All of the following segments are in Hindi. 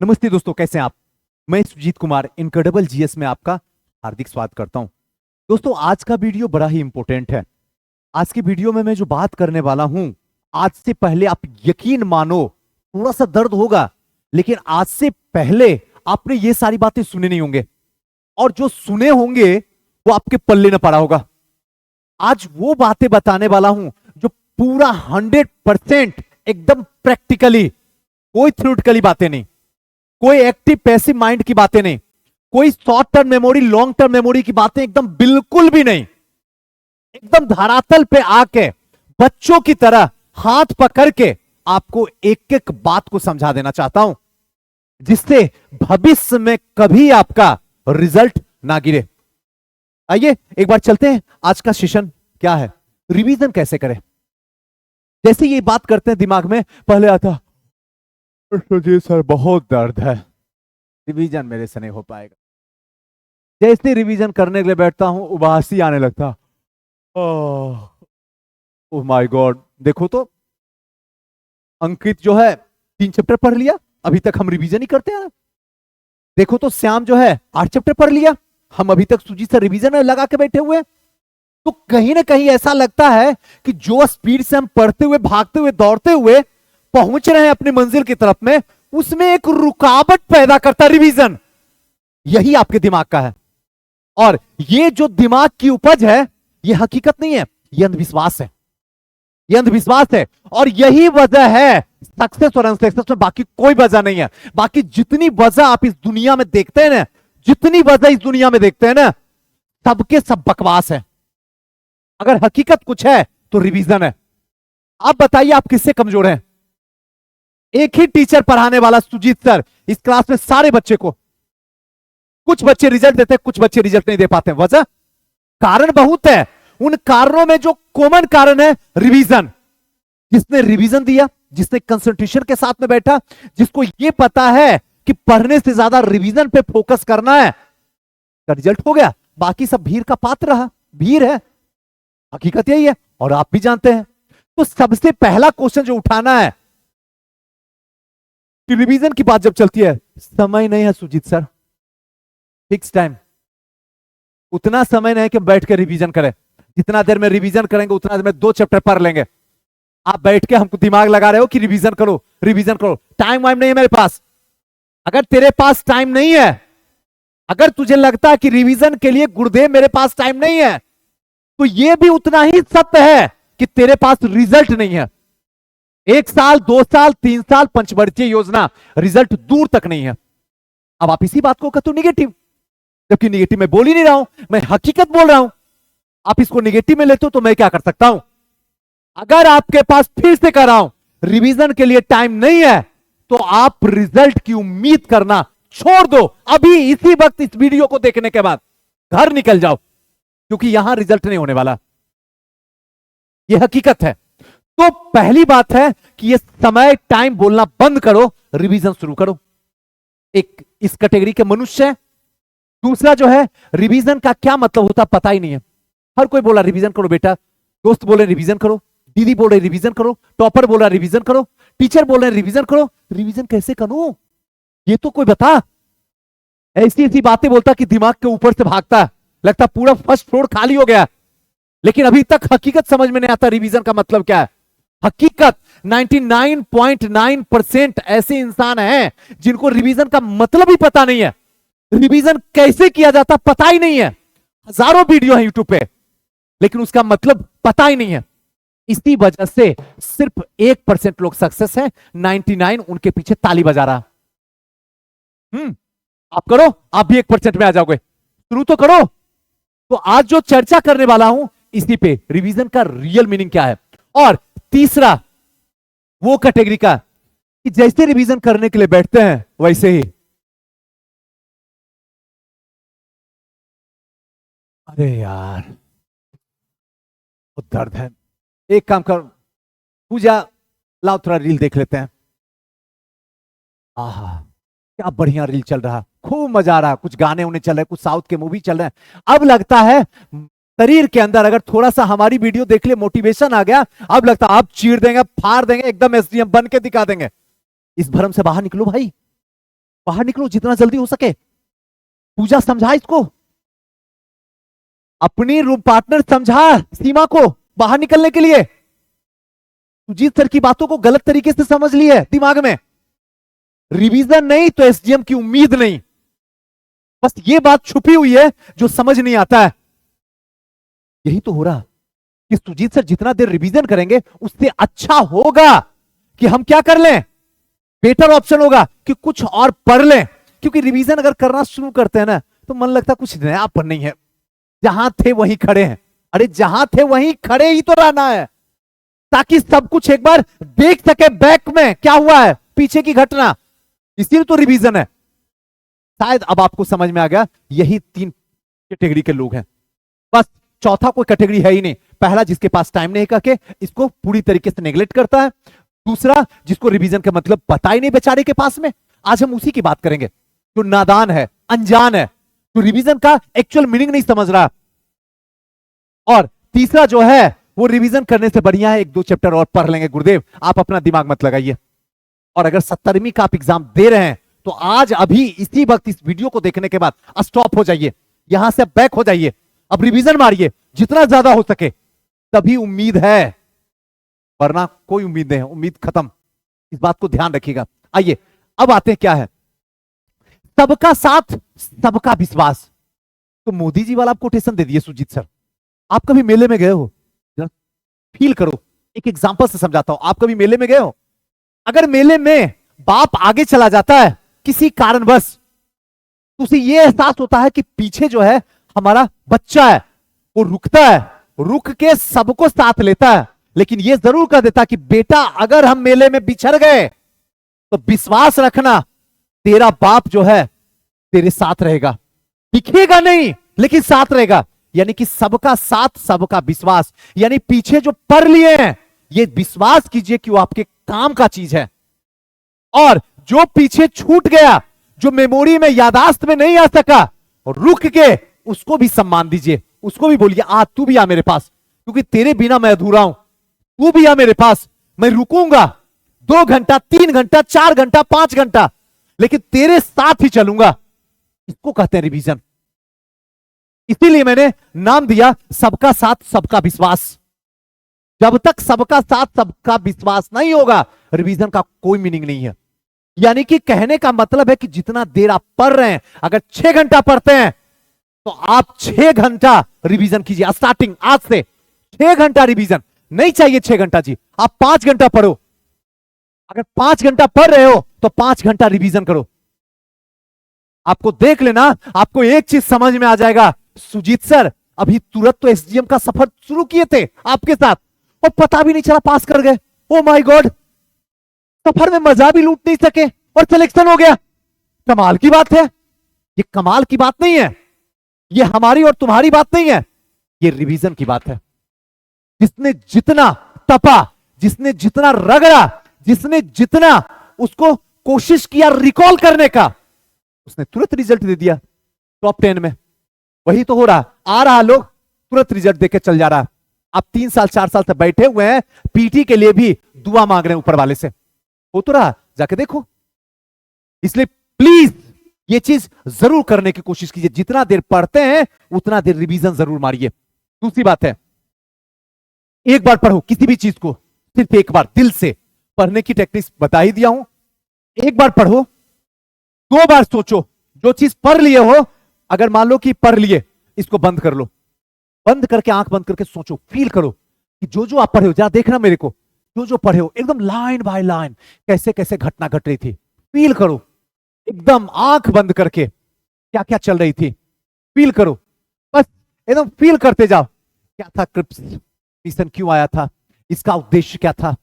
नमस्ते दोस्तों, कैसे हैं आप। मैं सुजीत कुमार इनक्रेडिबल जीएस में आपका हार्दिक स्वागत करता हूं। दोस्तों, आज का वीडियो बड़ा ही इंपॉर्टेंट है। आज की वीडियो में मैं जो बात करने वाला हूं, आज से पहले आप यकीन मानो थोड़ा सा दर्द होगा, लेकिन आज से पहले आपने ये सारी बातें सुने नहीं होंगे, और जो सुने होंगे वो आपके पल्ले न पड़ा होगा। आज वो बातें बताने वाला हूं जो पूरा 100% एकदम प्रैक्टिकली, कोई थ्योरेटिकली बातें नहीं, कोई एक्टिव पैसिव माइंड की बातें नहीं, कोई short term memory long term memory की बातें एकदम बिल्कुल भी नहीं। एकदम धरातल पे आके बच्चों की तरह हाथ पकड़ के आपको एक एक बात को समझा देना चाहता हूं, जिससे भविष्य में कभी आपका रिजल्ट ना गिरे। आइए एक बार चलते हैं, आज का सेशन क्या है, रिवीजन कैसे करें। जैसे ये बात करते हैं, दिमाग में पहले आता जी सर बहुत दर्द है, रिवीजन मेरे से नहीं हो पाएगा। जैसे रिवीजन करने के लिए बैठता हूं, उबासी आने लगता। ओह माय गॉड, देखो तो अंकित जो है 3 चैप्टर पढ़ लिया, अभी तक हम रिवीजन ही करते हैं। देखो तो श्याम जो है 8 चैप्टर पढ़ लिया, हम अभी तक सुजीत से रिवीजन लगा के बैठे हुए। तो कहीं ना कहीं ऐसा लगता है कि जो स्पीड से हम पढ़ते हुए, भागते हुए, दौड़ते हुए पहुंच रहे हैं अपनी मंजिल की तरफ में, उसमें एक रुकावट पैदा करता रिवीजन। यही आपके दिमाग का है, और ये जो दिमाग की उपज है, ये हकीकत नहीं है, ये अंधविश्वास है। ये अंधविश्वास है, और यही वजह है सक्सेस और अनसक्सेस में, बाकी कोई वजह नहीं है। बाकी जितनी वजह आप इस दुनिया में देखते हैं ना, जितनी वजह इस दुनिया में देखते हैं ना, सबके सब बकवास है। अगर हकीकत कुछ है तो रिवीजन है। आप बताइए, आप किससे कमजोर हैं? एक ही टीचर पढ़ाने वाला सुजीत सर इस क्लास में सारे बच्चे को, कुछ बच्चे रिजल्ट देते हैं, कुछ बच्चे रिजल्ट नहीं दे पाते। वजह, कारण बहुत है। उन कारणों में जो कॉमन कारण है रिवीजन। जिसने रिवीजन दिया, जिसने कंसंट्रेशन के साथ में बैठा, जिसको यह पता है कि पढ़ने से ज्यादा रिवीजन पे फोकस करना है, का रिजल्ट हो गया। बाकी सब भीड़ का पात्र रहा, भीड़ है, हकीकत यही है, और आप भी जानते हैं। तो सबसे पहला क्वेश्चन जो उठाना है कि रिवीजन की बात जब चलती है, समय नहीं है सुजीत सर, फिक्स टाइम। उतना समय नहीं कि बैठ के रिवीजन करें। जितना देर में रिवीजन करेंगे उतना देर में 2 चैप्टर पढ़ लेंगे। आप बैठ के हमको दिमाग लगा रहे हो कि रिवीजन करो, रिवीजन करो। टाइम वाइम नहीं है मेरे पास। अगर तेरे पास टाइम नहीं है, अगर तुझे लगता है कि रिवीजन के लिए गुरुदेव मेरे पास टाइम नहीं है, तो यह भी उतना ही सत्य है कि तेरे पास रिजल्ट नहीं है। 1 साल, 2 साल, 3 साल पंचवर्षीय योजना, रिजल्ट दूर तक नहीं है। अब आप इसी बात को कहते हो निगेटिव, जबकि निगेटिव मैं बोल ही नहीं रहा हूं, मैं हकीकत बोल रहा हूं। आप इसको निगेटिव में लेते हो तो मैं क्या कर सकता हूं? अगर आपके पास, फिर से कर रहा हूं, रिवीजन के लिए टाइम नहीं है, तो आप रिजल्ट की उम्मीद करना छोड़ दो। अभी इसी वक्त इस वीडियो को देखने के बाद घर निकल जाओ, क्योंकि यहां रिजल्ट नहीं होने वाला। यह हकीकत है। तो पहली बात है कि यह समय टाइम बोलना बंद करो, रिवीजन शुरू करो। एक इस कैटेगरी के मनुष्य है। दूसरा जो है, रिवीजन का क्या मतलब होता पता ही नहीं है। हर कोई बोला रिवीजन करो बेटा, दोस्त बोले रिवीजन करो, दीदी बोल रहे रिवीजन करो, टॉपर बोल रहा रिवीजन करो, टीचर बोल रहे रिवीजन करो। रिवीजन कैसे करूं, ये तो कोई बता। ऐसी ऐसी बातें बोलता कि दिमाग के ऊपर से भागता, लगता पूरा फर्स्ट फ्लोर खाली हो गया। लेकिन अभी तक हकीकत समझ में नहीं आता रिवीजन का मतलब क्या है। हकीकत 99.9% ऐसे इंसान हैं जिनको रिवीजन का मतलब ही पता नहीं है, रिवीजन कैसे किया जाता पता ही नहीं है। हजारों वीडियो है यूट्यूब पे, लेकिन उसका मतलब पता ही नहीं है। इसी वजह से सिर्फ 1% लोग सक्सेस है, 99 उनके पीछे ताली बजा रहा। आप करो, आप भी 1% में आ जाओगे, शुरू तो करो। तो आज जो चर्चा करने वाला हूं इसी पे, रिवीजन का रियल मीनिंग क्या है। और तीसरा वो कैटेगरी का कि जैसे रिवीजन करने के लिए बैठते हैं वैसे ही, अरे यार वो दर्द है। एक काम कर पूजा, लाओ थोड़ा रील देख लेते हैं। आहा क्या बढ़िया रील चल रहा, खूब मजा आ रहा। कुछ गाने उन्हें चल रहे, कुछ साउथ के मूवी चल रहे हैं। अब लगता है शरीर के अंदर अगर थोड़ा सा हमारी वीडियो देख ले, मोटिवेशन आ गया। अब लगता है अब चीर देंगे, फाड़ देंगे, एकदम एसडीएम बन के दिखा देंगे। इस भ्रम से बाहर निकलो भाई। बाहर निकलो जितना जल्दी हो सके। पूजा समझा इसको, अपनी रूम पार्टनर समझा सीमा को बाहर निकलने के लिए। सुजीत सर की बातों को गलत तरीके से समझ ली है दिमाग में। रिवीजन नहीं तो एसडीएम की उम्मीद नहीं। बस ये बात छुपी हुई है जो समझ नहीं आता है। यही तो हो रहा कि सुजीत सर जितना देर रिवीजन करेंगे उससे अच्छा होगा कि हम क्या कर लें, बेटर ऑप्शन होगा कि कुछ और पढ़ लें। क्योंकि रिवीजन अगर करना शुरू करते हैं ना तो मन लगता कुछ नया पर नहीं है, जहां थे वहीं खड़े हैं। अरे जहां थे वहीं खड़े ही तो रहना है, ताकि सब कुछ एक बार देख सके बैक में क्या हुआ है, पीछे की घटना। इसीलिए तो रिवीजन है। शायद अब आपको समझ में आ गया, यही 3 कैटेगरी के लोग हैं। बस चौथा कोई कैटेगरी है ही नहीं। पहला जिसके पास टाइम नहीं करके इसको पूरी तरीके से नेग्लेक्ट करता है। दूसरा जिसको रिवीजन का मतलब पता ही नहीं बेचारे के पास में। आज हम उसी की बात करेंगे जो नादान है, अनजान है, जो रिवीजन का एक्चुअल मीनिंग नहीं समझ रहा। और तीसरा जो है वो रिवीजन करने से बढ़िया है 1-2 चैप्टर और पढ़ लेंगे। गुरुदेव आप अपना दिमाग मत लगाइए। और अगर 17वीं का आप एग्जाम दे रहे हैं तो आज अभी इसी वक्त इस वीडियो को देखने के बाद स्टॉप हो जाइए, यहां से बैक हो जाइए, अब रिवीजन मारिए जितना ज्यादा हो सके, तभी उम्मीद है, वरना कोई उम्मीद नहीं है, उम्मीद खत्म। इस बात को ध्यान रखिएगा। आइए अब आते हैं क्या है, सबका साथ सबका विश्वास। तो मोदी जी वाला आप कोटेशन दे दिए सुजीत सर। आप कभी मेले में गए हो, जरा फील करो। एक एग्जांपल से समझाता हूं। आप कभी मेले में गए हो? अगर मेले में बाप आगे चला जाता है किसी कारणवश, तो उसे यह एहसास होता है कि पीछे जो है हमारा बच्चा है, वो रुकता है, रुक के सबको साथ लेता है, लेकिन यह जरूर कर देता कि बेटा अगर हम मेले में बिछड़ गए तो विश्वास रखना तेरा बाप जो है तेरे साथ रहेगा, दिखेगा नहीं लेकिन साथ रहेगा। यानी कि सबका साथ सबका विश्वास, यानी पीछे जो पढ़ लिए हैं ये विश्वास कीजिए कि वो आपके काम का चीज है। और जो पीछे छूट गया, जो मेमोरी में यादाश्त में नहीं आ सका, रुक के उसको भी सम्मान दीजिए, उसको भी बोलिए आ तू भी आ मेरे पास, क्योंकि तेरे बिना मैं अधूरा हूं, तू भी आ मेरे पास। मैं रुकूंगा 2 घंटा 3 घंटा 4 घंटा 5 घंटा, लेकिन तेरे साथ ही चलूंगा। इसको कहते हैं रिवीजन। इसीलिए मैंने नाम दिया सबका साथ सबका विश्वास। जब तक सबका साथ सबका विश्वास नहीं होगा रिवीजन का कोई मीनिंग नहीं है। यानी कि कहने का मतलब है कि जितना देर आप पढ़ रहे हैं, अगर 6 घंटा पढ़ते हैं तो आप 6 घंटा रिवीजन कीजिए। स्टार्टिंग आज से 6 घंटा रिवीजन नहीं चाहिए। 6 घंटा जी, आप 5 घंटा पढ़ो। अगर 5 घंटा पढ़ रहे हो तो 5 घंटा रिवीजन करो। आपको देख लेना, आपको एक चीज समझ में आ जाएगा, सुजीत सर अभी तुरंत तो एसडीएम का सफर शुरू किए थे आपके साथ और पता भी नहीं चला पास कर गए। ओ माय गॉड, सफर में मजा भी लूट नहीं सके और सिलेक्शन हो गया। कमाल की बात है। ये कमाल की बात नहीं है, ये हमारी और तुम्हारी बात नहीं है, ये रिवीजन की बात है। जिसने जितना तपा, जिसने जितना रगड़ा, जिसने जितना उसको कोशिश किया रिकॉल करने का, उसने तुरंत रिजल्ट दे दिया टॉप 10 में। वही तो हो रहा, आ रहा लोग तुरंत रिजल्ट देके चल जा रहा। आप 3 साल 4 साल से बैठे हुए हैं, पीटी के लिए भी दुआ मांग रहे हैं ऊपर वाले से। हो तो रहा, जाके देखो। इसलिए प्लीज ये चीज जरूर करने की कोशिश कीजिए। जितना देर पढ़ते हैं उतना देर रिवीजन जरूर मारिए। दूसरी बात है, एक बार पढ़ो किसी भी चीज को, सिर्फ एक बार दिल से। पढ़ने की टेक्निक्स बता ही दिया हूं। एक बार पढ़ो, 2 बार सोचो। जो चीज पढ़ लिए हो, अगर मान लो कि पढ़ लिए, इसको बंद कर लो, बंद करके आंख बंद करके सोचो, फील करो कि जो जो आप पढ़े हो, जरा देखना मेरे को, जो जो पढ़े हो एकदम लाइन बाय लाइन कैसे कैसे घटना घट रही थी, फील करो एकदम आंख बंद करके क्या क्या चल रही थी, फील करो। बस एकदम फील करते जाओ। क्या था क्रिप्स मिशन, क्यों आया था, इसका उद्देश्य क्या था,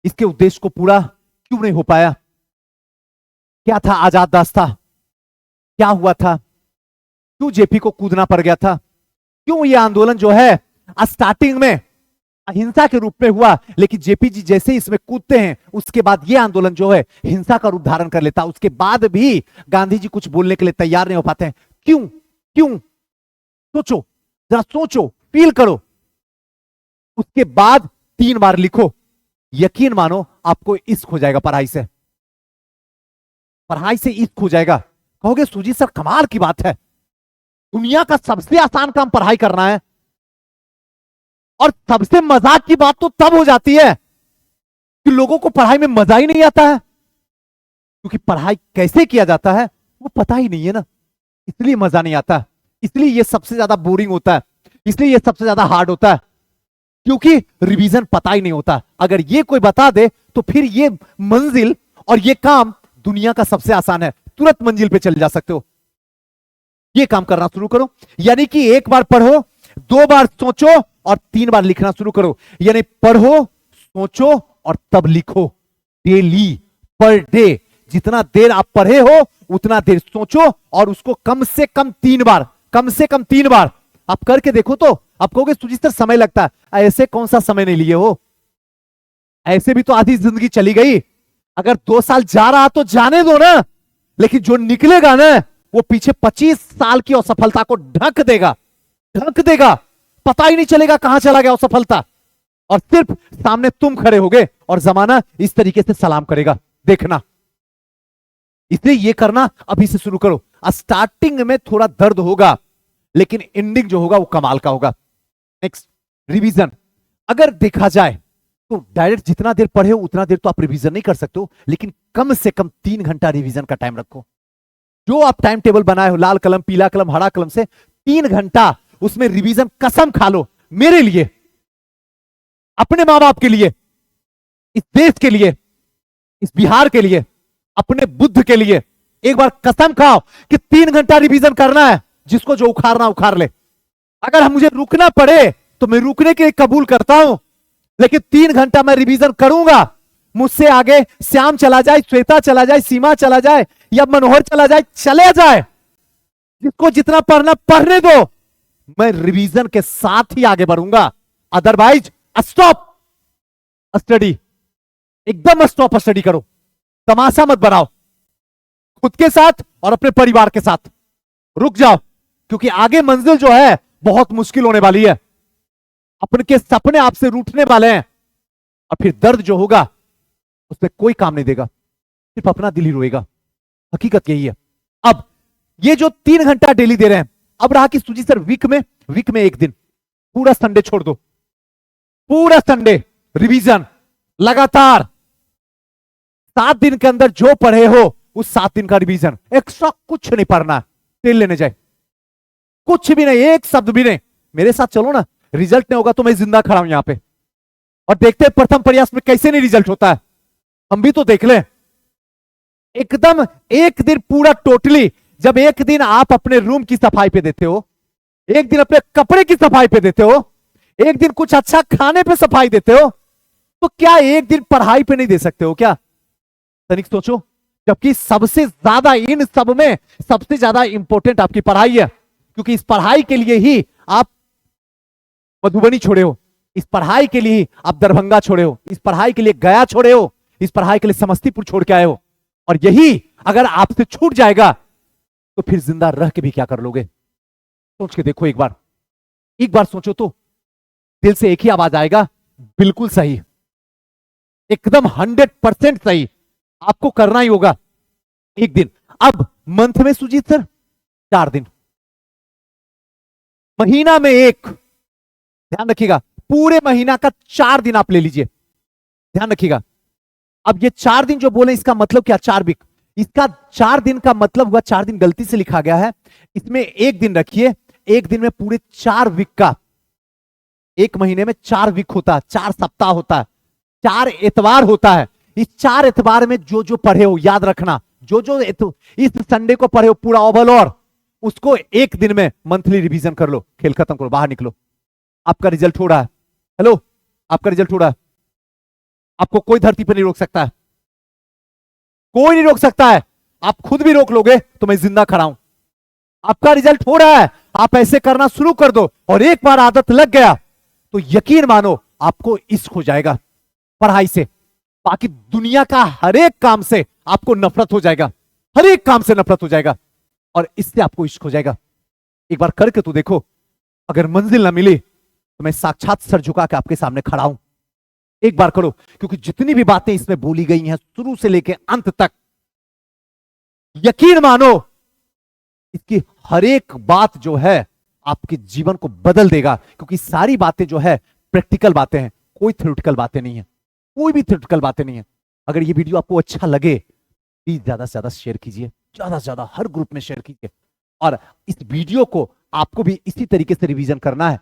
इसके उद्देश्य को पूरा क्यों नहीं हो पाया, क्या था आजाद दास्ता, क्या हुआ था, क्यों जेपी को कूदना पड़ गया था, क्यों ये आंदोलन जो है स्टार्टिंग में अहिंसा के रूप में हुआ, लेकिन जेपी जी जैसे ही इसमें कूदते हैं उसके बाद ये आंदोलन जो है हिंसा का रूप धारण कर लेता। उसके बाद भी गांधी जी कुछ बोलने के लिए तैयार नहीं हो पाते हैं। क्यों क्यों, सोचो, जरा सोचो, फील करो। उसके बाद 3 बार लिखो, यकीन मानो आपको इश्क हो जाएगा पढ़ाई से। पढ़ाई से इश्क हो जाएगा। कहोगे सुजीत सर कमाल की बात है, दुनिया का सबसे आसान काम पढ़ाई करना है। और सबसे मजाक की बात तो तब हो जाती है कि लोगों को पढ़ाई में मजा ही नहीं आता है, क्योंकि पढ़ाई कैसे किया जाता है वो पता ही नहीं है ना, इसलिए मजा नहीं आता। इसलिए ये सबसे ज्यादा बोरिंग होता है, इसलिए ये सबसे ज्यादा हार्ड होता है, क्योंकि रिवीजन पता ही नहीं होता। अगर ये कोई बता दे तो फिर ये मंजिल और ये काम दुनिया का सबसे आसान है, तुरंत मंजिल पे चले जा सकते हो। ये काम करना शुरू करो, यानी कि एक बार पढ़ो, 2 बार सोचो और 3 बार लिखना शुरू करो। यानी पढ़ो, सोचो और तब लिखो। डेली, पर डे, जितना देर आप पढ़े हो उतना देर सोचो और उसको कम से कम 3 बार, कम से कम 3 बार आप करके देखो। तो आप कहोगे सुजीत सर समय लगता है, ऐसे कौन सा समय नहीं लिए हो, ऐसे भी तो आधी जिंदगी चली गई। अगर 2 साल जा रहा तो जाने दो ना, लेकिन जो निकलेगा ना वो पीछे 25 साल की असफलता को ढक देगा, ढक देगा। पता ही नहीं चलेगा कहां चला गया असफलता, और सिर्फ सामने तुम खड़े होगे और जमाना इस तरीके से सलाम करेगा, देखना। इसलिए ये करना अभी से शुरू करो। स्टार्टिंग में थोड़ा दर्द होगा, लेकिन एंडिंग जो होगा वो कमाल का होगा। Next, revision. अगर देखा जाए तो डायरेक्ट जितना देर पढ़े हो उतना देर तो आप रिवीजन नहीं कर सकते हो, लेकिन कम से कम 3 घंटा रिवीजन का टाइम रखो। जो आप टाइम टेबल बनाए हो, लाल कलम, पीला कलम, हरा कलम से, 3 घंटा उसमें रिवीजन कसम खा लो, मेरे लिए, अपने मां बाप के लिए, इस देश के लिए, इस बिहार के लिए, अपने बुद्ध के लिए, एक बार कसम खाओ कि 3 घंटा रिवीजन करना है। जिसको जो उखाड़ना उखाड़ ले। अगर हम मुझे रुकना पड़े तो मैं रुकने के लिए कबूल करता हूं, लेकिन 3 घंटा मैं रिवीजन करूंगा। मुझसे आगे श्याम चला जाए, श्वेता चला जाए, सीमा चला जाए या मनोहर चला जाए, चले जाए, जिसको जितना पढ़ना पढ़ने दो, मैं रिवीजन के साथ ही आगे बढ़ूंगा। अदरवाइज स्टॉप स्टडी, एकदम स्टॉप स्टडी करो, तमाशा मत बनाओ खुद के साथ और अपने परिवार के साथ। रुक जाओ, क्योंकि आगे मंजिल जो है बहुत मुश्किल होने वाली है। अपने के सपने आपसे रूठने वाले हैं और फिर दर्द जो होगा उसमें कोई काम नहीं देगा, सिर्फ अपना दिल ही रोएगा। हकीकत यही है। अब ये जो 3 घंटा डेली दे रहे हैं, अब रहा कि सुजी सर वीक में 1 दिन, पूरा संडे छोड़ दो, पूरा संडे रिवीजन लगातार। 7 दिन के अंदर जो पढ़े हो उस 7 दिन का रिवीजन, एक्स्ट्रा कुछ नहीं पढ़ना, तेल लेने जाए, कुछ भी नहीं, एक शब्द भी नहीं। मेरे साथ चलो ना, रिजल्ट नहीं होगा तो मैं जिंदा खड़ा हूं यहां पे, और देखते हैं प्रथम प्रयास में कैसे नहीं रिजल्ट होता है। हम भी तो देख लें। एकदम 1 दिन पूरा टोटली, जब 1 दिन आप अपने रूम की सफाई पे देते हो, 1 दिन अपने कपड़े की सफाई पे देते हो, 1 दिन कुछ अच्छा खाने पे सफाई देते हो, तो क्या 1 दिन पढ़ाई पे नहीं दे सकते हो क्या? तनिक सोचो। जबकि सबसे ज्यादा इन सब में सबसे ज्यादा इंपॉर्टेंट आपकी पढ़ाई है, क्योंकि इस पढ़ाई के लिए ही आप मधुबनी छोड़े हो, इस पढ़ाई के लिए ही आप दरभंगा छोड़े हो, इस पढ़ाई के लिए गया छोड़े हो, इस पढ़ाई के लिए समस्तीपुर छोड़ के आए हो। और यही अगर आपसे छूट जाएगा तो फिर जिंदा रह के भी क्या कर लोगे? सोच के देखो, एक बार सोचो तो दिल से एक ही आवाज आएगा, बिल्कुल सही, एकदम 100% सही, आपको करना ही होगा 1 दिन। अब मंथ में सुजीत सर 4 दिन, महीना में 1, ध्यान रखिएगा, पूरे महीना का 4 दिन आप ले लीजिए, ध्यान रखिएगा। अब ये 4 दिन जो बोले इसका मतलब क्या? 4 वीक, इसका 4 दिन का मतलब हुआ, 4 दिन गलती से लिखा गया है, इसमें 1 दिन रखिए। 1 दिन में पूरे 4 वीक का, 1 महीने में 4 वीक होता है, 4 सप्ताह होता है, 4 एतवार होता है। इस 4 एतवार में जो जो पढ़े हो, याद रखना, जो जो इस संडे को पढ़े हो पूरा ओवरऑल, उसको 1 दिन में मंथली रिवीजन कर लो, खेल खत्म करो, बाहर निकलो। आपका रिजल्ट हो रहा है, हेलो, आपका रिजल्ट हो रहा है, आपको कोई धरती पर नहीं रोक सकता है, कोई नहीं रोक सकता है। आप खुद भी रोक लोगे तो मैं जिंदा खड़ा हूं। आपका रिजल्ट हो रहा है, आप ऐसे करना शुरू कर दो, और एक बार आदत लग गया तो यकीन मानो आपको इश्क हो जाएगा पढ़ाई से। बाकी दुनिया का हर एक काम से आपको नफरत हो जाएगा, हर एक काम से नफरत हो जाएगा, और इससे आपको इश्क हो जाएगा। एक बार करके तो देखो, अगर मंजिल ना मिली तो मैं साक्षात सर झुका के आपके सामने खड़ा हूं। एक बार करो, क्योंकि जितनी भी बातें इसमें बोली गई हैं शुरू से लेकर अंत तक, यकीन मानो, इसकी हर एक बात जो है आपके जीवन को बदल देगा, क्योंकि सारी बातें जो है प्रैक्टिकल बातें हैं, कोई थ्योरेटिकल बातें नहीं है, कोई भी थ्योरेटिकल बातें नहीं है। अगर ये वीडियो आपको अच्छा लगे, प्लीज ज्यादा से ज्यादा शेयर कीजिए, ज्यादा से ज्यादा हर ग्रुप में शेयर कीजिए। और इस वीडियो को आपको भी इसी तरीके से रिवीजन करना है।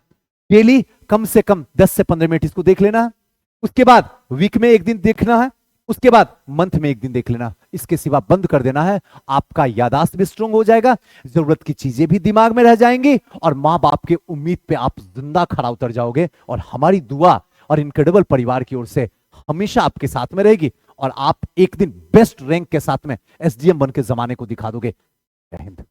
डेली कम से कम 10 से 15 मिनट इसको देख लेना है, उसके बाद वीक में एक दिन देखना है, उसके बाद मंथ में एक दिन देख लेना, इसके सिवा बंद कर देना है। आपका याददाश्त भी स्ट्रांग हो जाएगा, जरूरत की चीजें भी दिमाग में रह जाएंगी, और मां बाप के उम्मीद पे आप जिंदा खड़ा उतर जाओगे। और हमारी दुआ और इनक्रेडिबल परिवार की ओर से हमेशा आपके साथ में रहेगी, और आप एक दिन बेस्ट रैंक के साथ में एसडीएम बन के जमाने को दिखा दोगे। जय हिंद।